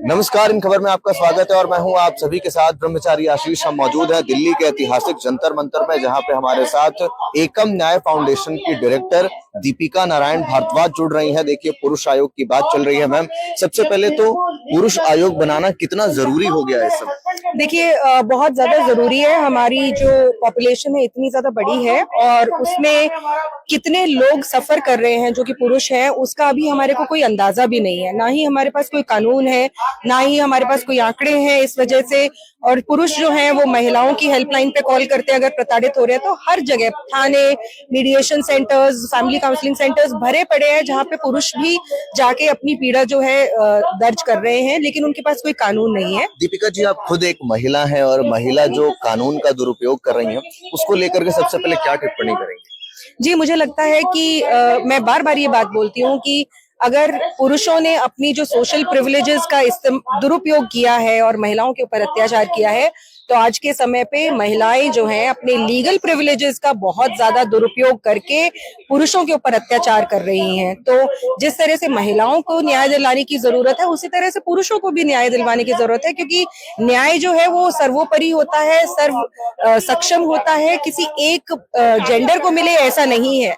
नमस्कार, इन खबर में आपका स्वागत है और मैं हूं आप सभी के साथ ब्रह्मचारी आशीष। हम मौजूद हैं दिल्ली के ऐतिहासिक जंतर मंतर में, जहां पे हमारे साथ एकम न्याय फाउंडेशन की डायरेक्टर दीपिका नारायण भारद्वाज जुड़ रही हैं। देखिए, पुरुष आयोग की बात चल रही है। मैम, सबसे पहले तो पुरुष आयोग बनाना कितना जरूरी हो गया है इस समय? देखिए, बहुत ज्यादा जरूरी है। हमारी जो पॉपुलेशन है इतनी ज्यादा बड़ी है और उसमें कितने लोग सफर कर रहे हैं जो कि पुरुष है, उसका अभी हमारे को कोई अंदाजा भी नहीं है। ना ही हमारे पास कोई कानून है, ना ही हमारे पास कोई आंकड़े हैं इस वजह से। और पुरुष जो हैं वो महिलाओं की हेल्पलाइन पे कॉल करते हैं अगर प्रताड़ित हो रहे हैं, तो हर जगह थाने, mediation centres, family counselling centres भरे पड़े हैं जहाँ पे पुरुष भी जाके अपनी पीड़ा जो है दर्ज कर रहे हैं, लेकिन उनके पास कोई कानून नहीं है। दीपिका जी, आप खुद एक महिला हैं और महिला जो कानून का दुरुपयोग कर रही हैं, उसको लेकर के सबसे पहले क्या टिप्पणी करेंगे? जी, मुझे लगता है कि मैं बार बार ये बात बोलती हूँ कि अगर पुरुषों ने अपनी जो सोशल प्रिविलेजेस का दुरुपयोग किया है और महिलाओं के ऊपर अत्याचार किया है, तो आज के समय पे महिलाएं जो हैं अपने लीगल प्रिविलेजेस का बहुत ज्यादा दुरुपयोग करके पुरुषों के ऊपर अत्याचार कर रही हैं। तो जिस तरह से महिलाओं को न्याय दिलाने की जरूरत है, उसी तरह से पुरुषों को भी न्याय दिलवाने की जरूरत है, क्योंकि न्याय जो है वो सर्वोपरि होता है, सर्व सक्षम होता है। किसी एक जेंडर को मिले ऐसा नहीं है।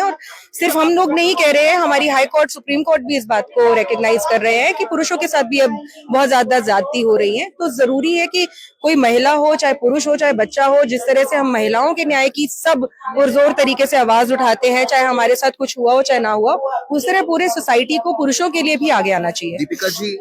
और सिर्फ हम लोग नहीं कह रहे हैं, हमारी हाई कोर्ट, सुप्रीम कोर्ट भी इस बात को रिकॉग्नाइज कर रहे हैं कि पुरुषों के साथ भी अब बहुत ज्यादा ज्यादती हो रही है। तो जरूरी है कि कोई महिला हो, चाहे पुरुष हो, चाहे बच्चा हो, जिस तरह से हम महिलाओं के न्याय की सब पुरजोर तरीके से आवाज उठाते हैं, चाहे हमारे साथ कुछ हुआ हो चाहे ना हुआ, उस तरह पूरे सोसाइटी को पुरुषों के लिए भी आगे आना चाहिए। दीपिका जी,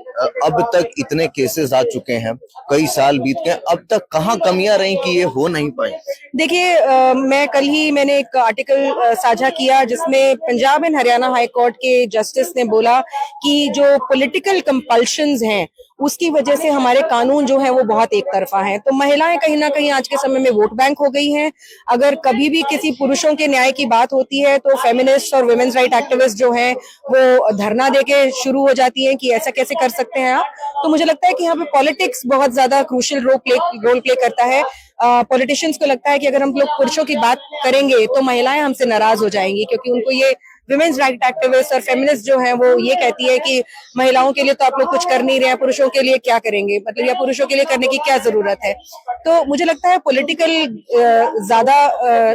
अब तक इतने केसेस आ चुके हैं, कई साल बीत गए, अब तक कहाँ कमियां रही कि ये हो नहीं पाई? देखिए, मैंने एक आर्टिकल साझा किया जिसमें Punjab and Haryana high court के जस्टिस ने बोला कि जो पॉलिटिकल कंपल्शंस हैं उसकी वजह से हमारे कानून जो है वो बहुत एक तरफा हैं। तो महिलाएं कहीं ना कहीं आज के समय में वोट बैंक हो गई हैं। अगर कभी भी किसी पुरुषों के न्याय की बात होती है तो फेमिनिस्ट और वुमेन्स राइट एक्टिविस्ट जो हैं वो धरना देके शुरू हो जाती हैं कि ऐसा कैसे कर सकते हैं आप। तो मुझे लगता है कि यहाँ पे पॉलिटिक्स बहुत ज्यादा क्रूशियल रोल प्ले करता है। पॉलिटिशियंस को लगता है कि अगर हम लोग पुरुषों की बात करेंगे तो महिलाएं हमसे नाराज हो जाएंगी, क्योंकि उनको ये विमेन्स राइट एक्टिविस्ट और फेमिनिस्ट जो हैं वो ये कहती है कि महिलाओं के लिए तो आप लोग कुछ कर नहीं रहे हैं, पुरुषों के लिए क्या करेंगे, मतलब या पुरुषों के लिए करने की क्या जरूरत है। तो मुझे लगता है पॉलिटिकल ज्यादा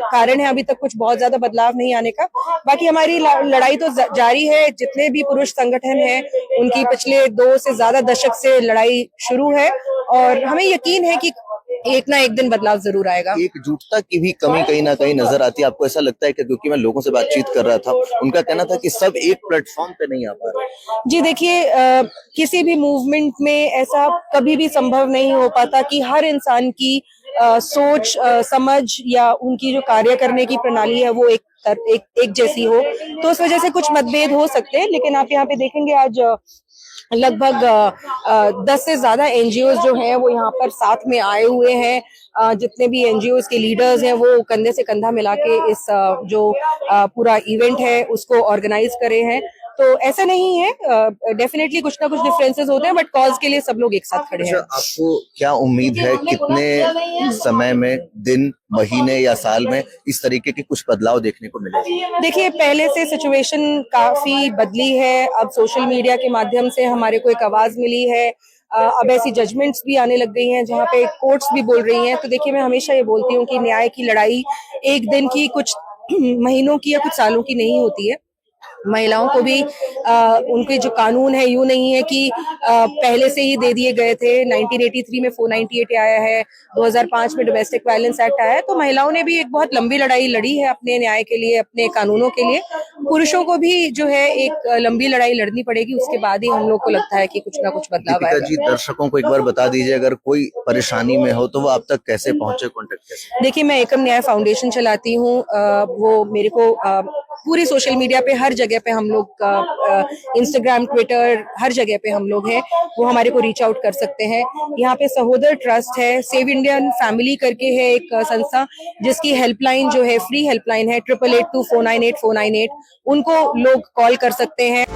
कारण है, अभी तक कुछ बहुत ज्यादा बदलाव नहीं आने का। बाकी हमारी लड़ाई तो जारी है। जितने भी पुरुष संगठन हैं उनकी पिछले 2 से ज्यादा दशक से लड़ाई शुरू है और हमें यकीन है कि एक ना एक दिन बदलाव जरूर आएगा। एकजुटता की भी कमी कहीं ना कहीं नजर आती है, आपको ऐसा लगता है? कि क्योंकि मैं लोगों से बातचीत कर रहा था, उनका कहना था कि सब एक प्लेटफॉर्म पे नहीं आ पा रहे। जी देखिए, किसी भी मूवमेंट में ऐसा कभी भी संभव नहीं हो पाता कि हर इंसान की सोच, समझ या उनकी जो कार्य करने की प्रणाली है वो एक जैसी हो। तो उस वजह से कुछ मतभेद हो सकते हैं, लेकिन आप यहाँ पे देखेंगे आज लगभग 10 से ज्यादा एनजीओ जो हैं वो यहाँ पर साथ में आए हुए हैं। जितने भी एनजीओ के लीडर्स हैं वो कंधे से कंधा मिला के इस जो पूरा इवेंट है उसको ऑर्गेनाइज करे हैं। तो ऐसा नहीं है, डेफिनेटली कुछ ना कुछ डिफरेंसेस होते हैं, बट कॉज के लिए सब लोग एक साथ खड़े हैं। आपको क्या उम्मीद है, कितने समय में, दिन, महीने या साल में इस तरीके के कुछ बदलाव देखने को मिले? देखिए, पहले से सिचुएशन काफी बदली है। अब सोशल मीडिया के माध्यम से हमारे को एक आवाज मिली है। अब ऐसी जजमेंट्स भी आने लग गई हैं जहाँ पे कोर्ट्स भी बोल रही हैं। तो देखिए, मैं हमेशा ये बोलती हूँ कि न्याय की लड़ाई एक दिन की, कुछ महीनों की या कुछ सालों की नहीं होती है। महिलाओं को भी उनके जो कानून है यूं नहीं है कि पहले से ही दे दिए गए थे। 1983 में 498 आया है, 2005 में डोमेस्टिक वायलेंस एक्ट आया है। तो महिलाओं ने भी एक बहुत लंबी लड़ाई लड़ी है अपने न्याय के लिए, अपने कानूनों के लिए। पुरुषों को भी जो है एक लंबी लड़ाई लड़नी पड़ेगी, उसके बाद ही हम लोग को लगता है कि कुछ ना कुछ बदलाव आएगा। जी, दर्शकों को एक बार बता दीजिए, अगर कोई परेशानी में हो तो वो आप तक कैसे पहुंचे, कॉन्टेक्ट कैसे? देखिए, मैं एकम न्याय फाउंडेशन चलाती हूँ। वो मेरे को पूरी सोशल मीडिया पे हर जगह पे हम लोग, इंस्टाग्राम, ट्विटर, हर जगह पे हम लोग हैं। वो हमारे को रीच आउट कर सकते हैं। यहाँ पे सहोदर ट्रस्ट है, सेव इंडियन फैमिली करके है एक संस्था, जिसकी हेल्पलाइन जो है फ्री हेल्पलाइन है 8882498498। उनको लोग कॉल कर सकते हैं।